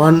1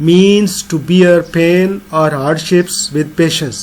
means to bear pain or hardships with patience।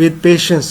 with patience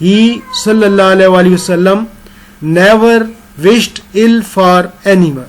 He sallallahu alaihi wasallam never wished ill for anyone।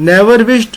never wished,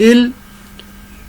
ill,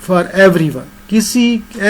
for everyone,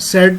said,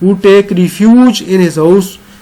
who take refuge in his house,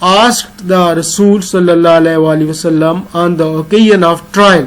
asked the Rasul sallallahu alaihi wasallam on the occasion of trial।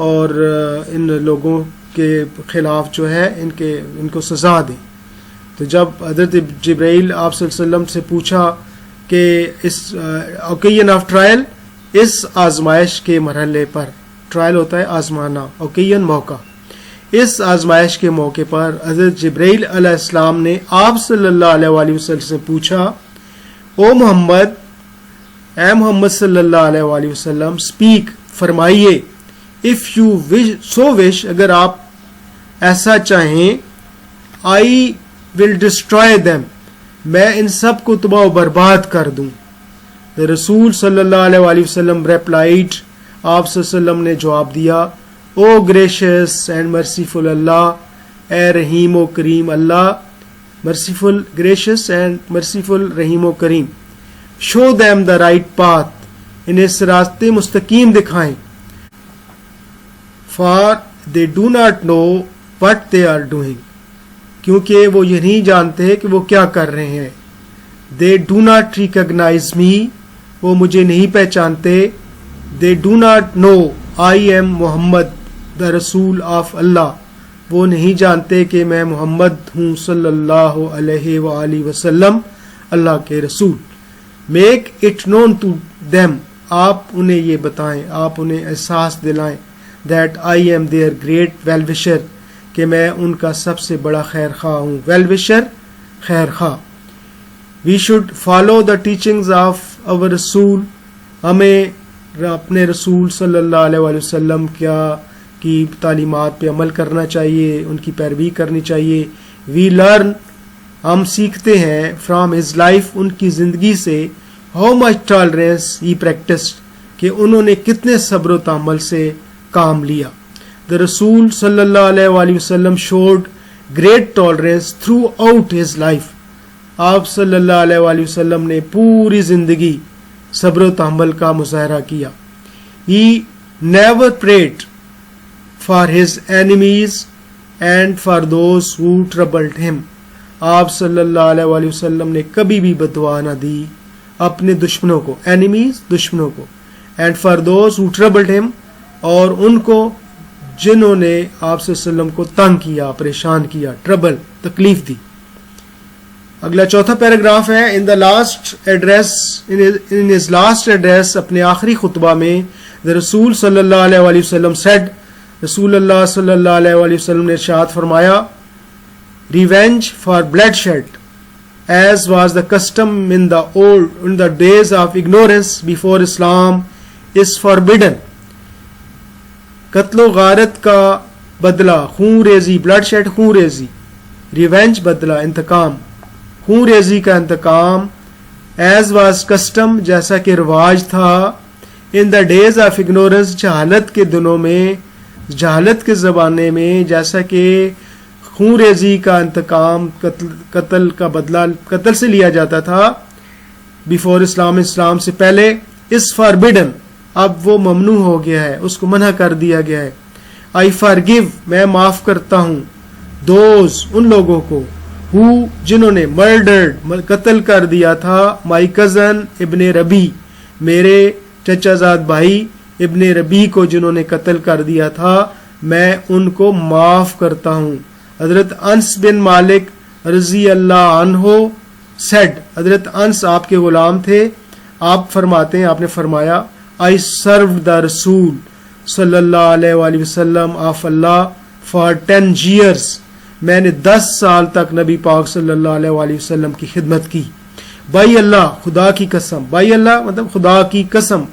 اور ان لوگوں کے خلاف جو ہے ان کو سزا دیں. تو جب حضرت جبرائیل آپ صلی اللہ علیہ وسلم سے پوچھا کہ اس اوکیژن آف ٹرائل، اس آزمائش کے مرحلے پر، ٹرائل ہوتا ہے آزمانا، اوکیژن موقع، اس آزمائش کے موقع پر حضرت جبرائیل علیہ السلام نے آپ صلی اللہ علیہ وآلہ وسلم سے پوچھا، او محمد، اے محمد صلی اللہ علیہ وآلہ وسلم، اسپیک، فرمائیے، اف یو سو وش، اگر آپ ایسا چاہیں، آئی ول ڈسٹرائے دیم، میں ان سب کو تباہ و برباد کر دوں. رسول صلی اللہ علیہ وآلہ وسلم ریپلائڈ، آپ صلی اللہ علیہ وسلم نے جواب دیا، او گریشیس اینڈ مرسیفل اللہ، اے رحیم و کریم اللہ، مرسیفل، گریشیس اینڈ مرسیفل، رحیم و کریم، show them the right path, انہیں صراط مستقیم دکھائیں، for they do not know what they are doing, کیونکہ وہ یہ نہیں جانتے کہ وہ کیا کر رہے ہیں. They do not recognize me, وہ مجھے نہیں پہچانتے. They do not know I am Muhammad the رسول آف اللہ، وہ نہیں جانتے کہ میں محمد ہوں صلی اللہ علیہ وآلہ وسلم، اللہ کے رسول. Make it known to them, آپ انہیں یہ بتائیں، آپ انہیں احساس دلائیں، that I am their great well wisher, کہ میں ان کا سب سے بڑا خیر خواہ ہوں. ویل وشر، خیر خواہ. We should follow the teachings of our رسول، ہمیں اپنے رسول صلی اللہ علیہ وآلہ وسلم کی تعلیمات پہ عمل کرنا چاہیے، ان کی پیروی کرنی چاہیے. وی لرن، ہم سیکھتے ہیں، فرام ہز لائف، ان کی زندگی سے، how much tolerance he practised, کہ انہوں نے کتنے صبر و تحمل سے کام لیا. The رسول صلی اللہ علیہ وآلہ وسلم showed great tolerance throughout his life. آپ صلی اللہ علیہ وآلہ وسلم نے پوری زندگی صبر و تحمل کا مظاہرہ کیا. He never prayed for his enemies and for those who troubled him. آپ صلی اللہ علیہ وآلہ وسلم نے کبھی بھی بدعا نہ دی اپنے دشمنوں کو، enemies، دشمنوں کو، and for those who troubled him، اور ان کو جنہوں نے آپ صلی اللہ علیہ وسلم کو تنگ کیا، پریشان کیا، ٹربل، تکلیف دی. اگلا چوتھا پیراگراف ہے، ان ہز لاسٹ ایڈریس، اپنے آخری خطبہ میں، the رسول صلی اللہ علیہ وآلہ وسلم said، رسول اللہ صلی اللہ علیہ وآلہ وسلم نے ارشاد فرمایا، revenge for bloodshed as was the custom in the days of ignorance before Islam is forbidden. قتل و غارت کا بدلہ، خون ریزی، بلڈ شیڈ، خون ریزی، ریونج بدلہ، انتقام، خون ریزی کا انتقام، ایز واز کسٹم، جیسا کہ رواج تھا، ان دا ڈیز آف اگنورنس، جہالت کے دنوں میں، جہالت کے زمانے میں، جیسا کہ خون ریزی کا انتقام، قتل کا بدلہ قتل سے لیا جاتا تھا بیفور اسلام، اسلام سے پہلے، اس فاربیڈن، اب وہ ممنوع ہو گیا ہے، اس کو منع کر دیا گیا ہے. آئی فارگیو، میں معاف کرتا ہوں، دوز، ان لوگوں کو، ہو، جنہوں نے، مرڈرڈ، قتل کر دیا تھا، مائی کزن ابن ربی، میرے چچا زاد بھائی ابن ربی کو جنہوں نے قتل کر دیا تھا، میں ان کو معاف کرتا ہوں. حضرت انس بن مالک رضی اللہ عنہ سیڈ، حضرت انس آپ کے غلام تھے، آپ فرماتے ہیں، آپ نے فرمایا، I served the رسول صلی اللہ علیہ وآلہ وسلم آف اللہ for 10 years، میں نے 10 سال تک نبی پاک صلی اللہ علیہ وآلہ وسلم کی خدمت کی. بائی اللہ، خدا کی قسم، بائی اللہ مطلب خدا کی قسم،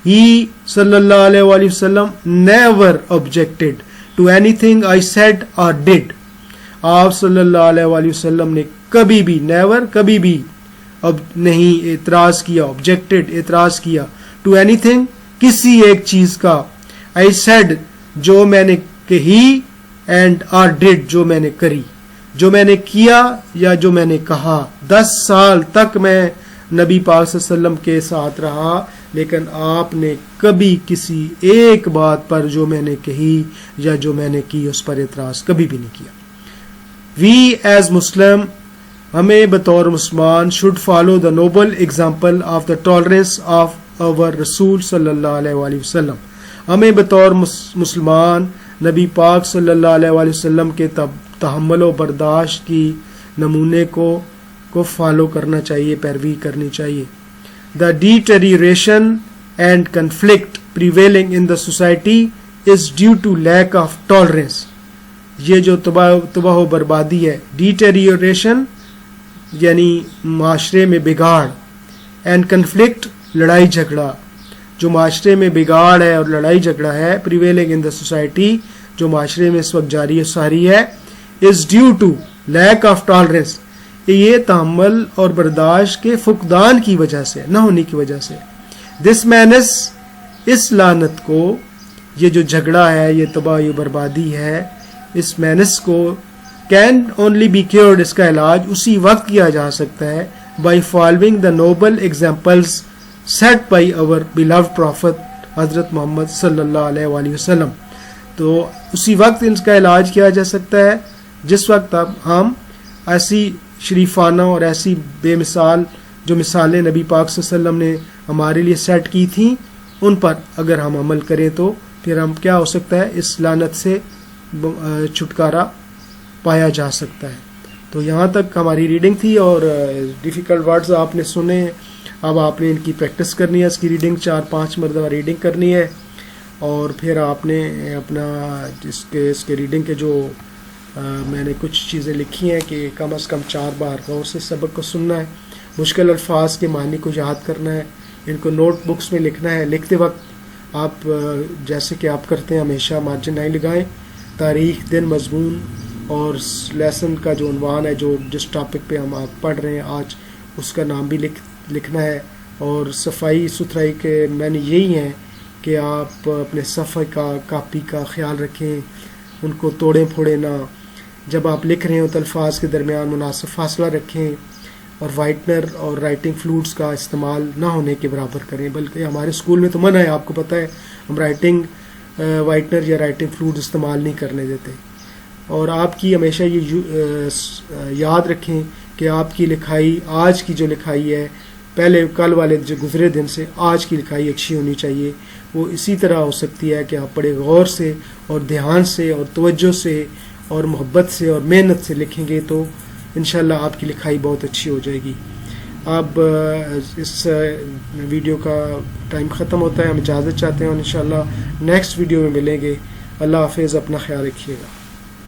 ہی صلی اللہ علیہ وآلہ وسلم never objected to anything I said or did. آپ صلی اللہ علیہ وآلہ وسلم نے کبھی بھی، never، کبھی بھی اب نہیں اعتراض کیا، objected، اعتراض کیا، to anything، کسی ایک چیز کا، I said، جو میں نے کہی، and or did، جو میں نے کری، جو میں نے کیا یا جو میں نے کہا. 10 سال تک میں نبی پاک صلی اللہ علیہ وسلم کے ساتھ رہا، لیکن آپ نے کبھی کسی ایک بات پر جو میں نے کہی یا جو میں نے کی اس پر اعتراض کبھی بھی نہیں کیا. وی ایز مسلم، ہمیں بطور مسلمان، should follow the Nobel example of the tolerance of our رسول صلی اللہ علیہ وآلہ وسلم. ہمیں بطور مسلمان نبی پاک صلی اللہ علیہ وآلہ وسلم کے تحمل و برداشت کی نمونے کو فالو کرنا چاہیے، پیروی کرنی چاہیے. The deterioration and conflict prevailing in the society is due to lack of tolerance. یہ جو تباہ و بربادی ہے، deterioration یعنی معاشرے میں بگاڑ، and conflict لڑائی جھگڑا، جو معاشرے میں بگاڑ ہے اور لڑائی جھگڑا ہے prevailing in the society جو معاشرے میں اس وقت جاری و ساری ہے is due to lack of tolerance، یہ تحمل اور برداشت کے فقدان کی وجہ سے، نہ ہونے کی وجہ سے. دس مینس، اس لعنت کو، یہ جو جھگڑا ہے، یہ تباہی و بربادی ہے، اس مینس کو کین اونلی بی کیورڈ، اس کا علاج اسی وقت کیا جا سکتا ہے by following the noble examples set by our beloved profit حضرت محمد صلی اللہ علیہ وآلہ وسلم. تو اسی وقت اس کا علاج کیا جا سکتا ہے جس وقت اب ہم ایسی شریفانہ اور ایسی بے مثال جو مثالیں نبی پاک صلی اللہ علیہ وسلم نے ہمارے لیے سیٹ کی تھیں ان پر اگر ہم عمل کریں تو پھر ہم کیا ہو سکتا ہے، اس لعنت سے چھٹکارا پایا جا سکتا ہے. تو یہاں تک ہماری ریڈنگ تھی اور ڈیفیکلٹ ورڈز آپ نے سنے، اب آپ نے ان کی پریکٹس کرنی ہے، اس کی ریڈنگ 4-5 مرتبہ ریڈنگ کرنی ہے اور پھر آپ نے اپنا اس کے ریڈنگ کے جو میں نے کچھ چیزیں لکھی ہیں کہ کم از کم 4 بار غور سے سبق کو سننا ہے، مشکل الفاظ کے معنی کو یاد کرنا ہے، ان کو نوٹ بکس میں لکھنا ہے. لکھتے وقت آپ جیسے کہ آپ کرتے ہیں ہمیشہ مارجن نہیں لگائیں، تاریخ، دن، مضمون اور لیسن کا جو عنوان ہے، جو جس ٹاپک پہ ہم آپ پڑھ رہے ہیں آج، اس کا نام بھی لکھنا ہے. اور صفائی ستھرائی کے معنی یہی ہیں کہ آپ اپنے صفحے کا، کاپی کا خیال رکھیں، ان کو توڑیں پھوڑیں نہ. جب آپ لکھ رہے ہو تو الفاظ کے درمیان مناسب فاصلہ رکھیں اور وائٹنر اور رائٹنگ فلوئڈز کا استعمال نہ ہونے کے برابر کریں. بلکہ ہمارے اسکول میں تو منع ہے، آپ کو پتہ ہے، ہم وائٹنر یا رائٹنگ فلوئڈ استعمال نہیں کرنے دیتے. اور آپ کی ہمیشہ یہ یاد رکھیں کہ آپ کی لکھائی، آج کی جو لکھائی ہے، پہلے کل والے جو گزرے دن سے آج کی لکھائی اچھی ہونی چاہیے. وہ اسی طرح ہو سکتی ہے کہ آپ بڑے غور سے اور دھیان سے اور توجہ سے اور محبت سے اور محنت سے لکھیں گے تو انشاءاللہ آپ کی لکھائی بہت اچھی ہو جائے گی. اب اس ویڈیو کا ٹائم ختم ہوتا ہے، ہم اجازت چاہتے ہیں اور انشاءاللہ نیکسٹ ویڈیو میں ملیں گے. اللہ حافظ، اپنا خیال رکھیے گا.